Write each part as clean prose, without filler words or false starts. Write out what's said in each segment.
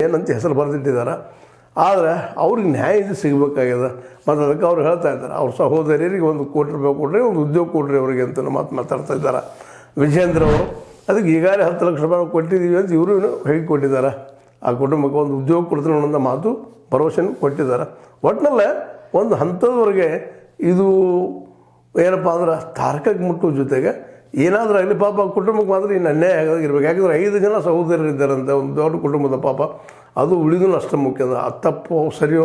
ಏನಂತ ಹೆಸರು ಬರೆದಿಟ್ಟಿದ್ದಾರೆ. ಆದರೆ ಅವ್ರಿಗೆ ನ್ಯಾಯ ಸಿಗಬೇಕಾಗ್ಯದ. ಮತ್ತು ಅದಕ್ಕೆ ಅವ್ರು ಹೇಳ್ತಾ ಇದ್ದಾರೆ, ಅವ್ರ ಸಹೋದರಿಯರಿಗೆ 1 ಕೋಟಿ ರೂಪಾಯಿ ಕೊಡ್ರಿ, ಒಂದು ಉದ್ಯೋಗ ಕೊಡ್ರಿ ಅವರಿಗೆ ಅಂತ ಮಾತಾಡ್ತಾ ಇದ್ದಾರೆ ವಿಜೇಂದ್ರ ಅವರು. ಅದಕ್ಕೆ ಈಗಾಗಲೇ 10 ಲಕ್ಷ ರೂಪಾಯಿ ಕೊಟ್ಟಿದ್ದೀವಿ ಅಂತ ಇವರು ಹೇಗೆ ಕೊಟ್ಟಿದ್ದಾರೆ. ಆ ಕುಟುಂಬಕ್ಕೆ ಒಂದು ಉದ್ಯೋಗ ಕೊಡ್ತೀನಿ ಅನ್ನೋ ಮಾತು ಭರವಸೆನೂ ಕೊಟ್ಟಿದ್ದಾರೆ. ಒಟ್ಟಿನಲ್ಲೇ ಒಂದು ಹಂತದವರೆಗೆ ಇದು ಏನಪ್ಪ ಅಂದ್ರೆ ತಾರಕಕ್ಕೆ ಮುಟ್ಟುವ ಜೊತೆಗೆ ಏನಾದರೂ ಆಗಲಿ ಪಾಪ ಕುಟುಂಬಕ್ಕೆ ಮಾತ್ರ ಇನ್ನು ಅನ್ಯಾಯ ಆಗೋದಿರ್ಬೇಕು. ಯಾಕಂದರೆ 5 ಜನ ಸಹೋದರರಿದ್ದಾರಂತೆ ಒಂದು ದೊಡ್ಡ ಕುಟುಂಬದ ಪಾಪ. ಅದು ಉಳಿದೂ ಅಷ್ಟು ಮುಖ್ಯದ. ತಪ್ಪು ಸರಿಯೋ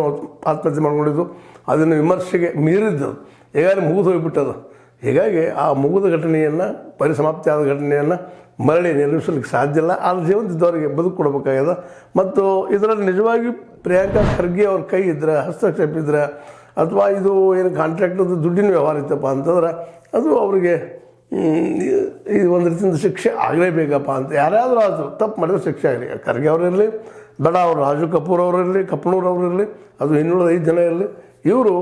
ಆತ್ಮಹತ್ಯೆ ಮಾಡ್ಕೊಂಡಿದ್ದು ಅದನ್ನು ವಿಮರ್ಶೆಗೆ ಮೀರಿದ್ದು ಈಗಾಗಲೇ ಮುಗಿದು ಹೋಗಿಬಿಟ್ಟದ. ಹೀಗಾಗಿ ಆ ಮುಗಿದ ಘಟನೆಯನ್ನು, ಪರಿಸಮಾಪ್ತಿ ಆದ ಘಟನೆಯನ್ನು ಮರಳಿ ನಿರ್ಮಿಸಲಿಕ್ಕೆ ಸಾಧ್ಯ ಇಲ್ಲ. ಆ ಜೀವಂತಿದ್ದವರಿಗೆ ಬದುಕು ಕೊಡಬೇಕಾಗ್ಯದ. ಮತ್ತು ಇದರಲ್ಲಿ ನಿಜವಾಗಿ ಪ್ರಿಯಾಂಕಾ ಖರ್ಗೆ ಅವ್ರ ಕೈ ಇದ್ದರೆ, ಹಸ್ತಕ್ಷೇಪ ಇದ್ದರೆ, ಅಥವಾ ಇದು ಏನು ಕಾಂಟ್ರಾಕ್ಟದ್ದು ದುಡ್ಡಿನ ವ್ಯವಹಾರ ಇತ್ತಪ್ಪ ಅಂತಂದ್ರೆ ಅದು ಅವರಿಗೆ ಇದು ಒಂದು ರೀತಿಯಿಂದ ಶಿಕ್ಷೆ ಆಗಲೇಬೇಕಪ್ಪ ಅಂತ. ಯಾರ್ಯಾದರೂ ಆದರೂ ತಪ್ಪು ಮಾಡಿದ್ರೆ ಶಿಕ್ಷೆ ಆಗಲಿ. ಖರ್ಗೆ ಅವರಿರಲಿ, ಬೇಡ ಅವರು ರಾಜು ಕಪೂರ್ ಅವರಿರಲಿ, ಕಪ್ಪನೂರು ಅವರಿರಲಿ, ಅದು ಇನ್ನುಳಿದ 5 ಜನ ಇರಲಿ, ಇವರು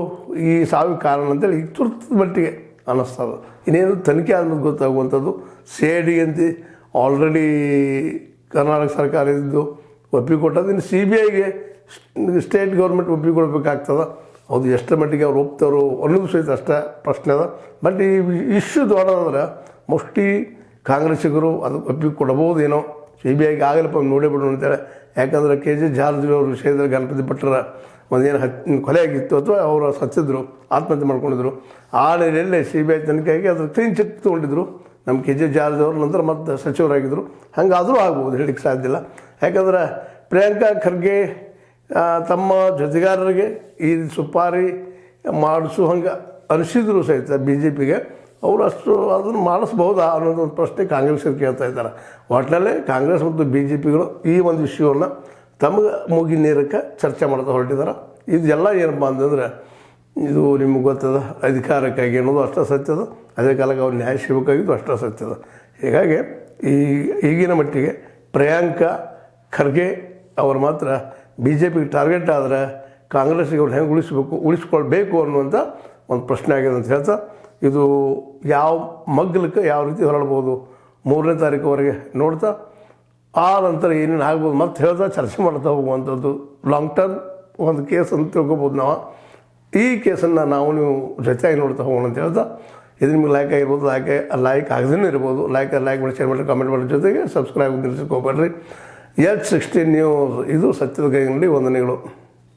ಈ ಸಾವಿಗೆ ಕಾರಣ ಅಂತೇಳಿ ಈಗ ತುರ್ತು ಮಟ್ಟಿಗೆ ಅನ್ನಿಸ್ತದೆ. ಇನ್ನೇನು ತನಿಖೆ ಆದ್ಮೇಲೆ ಗೊತ್ತಾಗುವಂಥದ್ದು. CID ಅಂತ ಆಲ್ರೆಡಿ ಕರ್ನಾಟಕ ಸರ್ಕಾರ ಇದ್ದು ಒಪ್ಪಿಕೊಟ್ಟದ್ದು. ಇನ್ನು CBIಗೆ ಸ್ಟೇಟ್ ಗೌರ್ಮೆಂಟ್ ಒಪ್ಪಿಕೊಡ್ಬೇಕಾಗ್ತದೆ. ಅದು ಎಷ್ಟರ ಮಟ್ಟಿಗೆ ಅವ್ರು ಒಪ್ತಾರೋ ಅನ್ನೋದು ಸಹಿತ ಅಷ್ಟೇ ಪ್ರಶ್ನೆ ಅದ. ಬಟ್ ಈ ಇಶ್ಯೂ ದೊಡ್ಡದಾದ್ರೆ ಮೋಸ್ಟ್ಲಿ ಕಾಂಗ್ರೆಸ್ಸಿಗರು ಅದು ಒಪ್ಪಿಕೊಡ್ಬೋದೇನೋ. CBIಗೆ ಆಗಲಪ್ಪ ನೋಡೇ ಬಿಡೋಣ ಅಂತೇಳಿ. ಯಾಕಂದರೆ KJ ಜಾರ್ಜ್ ಅವ್ರ ವಿಷಯದಲ್ಲಿ ಗಣಪತಿ ಭಟ್ರ ಒಂದೇನು ಕೊಲೆ ಆಗಿತ್ತು ಅಥವಾ ಅವರು ಸತ್ತಿದ್ರು, ಆತ್ಮಹತ್ಯೆ ಮಾಡ್ಕೊಂಡಿದ್ರು. ಆ ನೆಲೆಯಲ್ಲೇ CBI ತನಿಖೆಯಾಗಿ ಅದ್ರ ಕ್ಲೀನ್ ಚಿಟ್ ತೊಗೊಂಡಿದ್ರು ನಮ್ಮ KJ ಜಾರ್ಜ್ ಅವರು. ನಂತರ ಮತ್ತೆ ಸಚಿವರಾಗಿದ್ದರು. ಹಂಗಾದರೂ ಆಗ್ಬೋದು, ಹೇಳಲಿಕ್ಕೆ ಸಾಧ್ಯ ಇಲ್ಲ. ಯಾಕಂದ್ರೆ ಪ್ರಿಯಾಂಕಾ ಖರ್ಗೆ ತಮ್ಮ ಜೊತೆಗಾರರಿಗೆ ಈ ಸುಪಾರಿ ಮಾಡಿಸು ಹಂಗೆ ಅನಿಸಿದ್ರು ಸಹಿತ BJPಗೆ ಅವರು ಅಷ್ಟು ಅದನ್ನು ಮಾಡಿಸ್ಬಹುದಾ ಅನ್ನೋದೊಂದು ಪ್ರಶ್ನೆ ಕಾಂಗ್ರೆಸ್ಸರು ಕೇಳ್ತಾ ಇದ್ದಾರೆ. ಒಟ್ಟಿನಲ್ಲೇ ಕಾಂಗ್ರೆಸ್ ಮತ್ತು BJPಗಳು ಈ ಒಂದು ವಿಷಯವನ್ನು ತಮಗೆ ಮುಗಿ ನೀರಕ್ಕೆ ಚರ್ಚೆ ಮಾಡ್ತಾ ಹೊರಟಿದ್ದಾರೆ. ಇದೆಲ್ಲ ಏನಪ್ಪ ಅಂತಂದರೆ ಇದು ನಿಮಗೆ ಗೊತ್ತದ, ಅಧಿಕಾರಕ್ಕಾಗಿ ಅನ್ನೋದು ಅಷ್ಟೇ ಸತ್ಯದ. ಅದೇ ಕಾಲಕ್ಕೆ ಅವ್ರು ನ್ಯಾಯ ಸಿಗಬೇಕಾಗಿದ್ದು ಅಷ್ಟೇ ಸತ್ಯದ. ಹೀಗಾಗಿ ಈಗಿನ ಮಟ್ಟಿಗೆ ಪ್ರಿಯಾಂಕಾ ಖರ್ಗೆ ಅವರು ಮಾತ್ರ BJPಗೆ ಟಾರ್ಗೆಟ್ ಆದರೆ ಕಾಂಗ್ರೆಸ್ಸಿಗೆ ಅವ್ರು ಹೆಂಗೆ ಉಳಿಸ್ಕೊಳ್ಬೇಕು ಅನ್ನುವಂಥ ಒಂದು ಪ್ರಶ್ನೆ ಆಗಿದೆ ಅಂತ ಹೇಳ್ತಾ, ಇದು ಯಾವ ಮಗ್ಗಲಕ್ಕೆ ಯಾವ ರೀತಿ ಹೊರಡ್ಬೋದು 3ನೇ ತಾರೀಕುವರೆಗೆ ನೋಡ್ತಾ, ಆ ನಂತರ ಏನೇನು ಆಗ್ಬೋದು ಮತ್ತೆ ಹೇಳ್ತಾ ಚರ್ಚೆ ಮಾಡ್ತಾ ಹೋಗುವಂಥದ್ದು ಲಾಂಗ್ ಟರ್ಮ್ ಒಂದು ಕೇಸ್ ಅಂತ ತಿಳ್ಕೊಬೋದು ನಾವು. ಈ ಕೇಸನ್ನು ನೀವು ಜೊತೆಯಾಗಿ ನೋಡ್ತಾ ಹೋಗೋಣ ಅಂತ ಹೇಳ್ತಾ, ಇದು ನಿಮ್ಗೆ ಲೈಕ್ ಆಗಿರ್ಬೋದು, ಲೈಕ್ ಆಗದೇ ಇರ್ಬೋದು. ಲೈಕ್ ಮಾಡಿ, ಶೇರ್ ಮಾಡಿ, ಕಾಮೆಂಟ್ ಮಾಡೋ ಜೊತೆಗೆ ಸಬ್ಸ್ಕ್ರೈಬ್ ನಿಲ್ಲಿಸ್ಕೋಬೇಡ್ರಿ. H16 ನ್ಯೂಸ್ ಇದು ಸತ್ಯದ ಕೈಯಲ್ಲಿ ವಂದನೆಗಳು.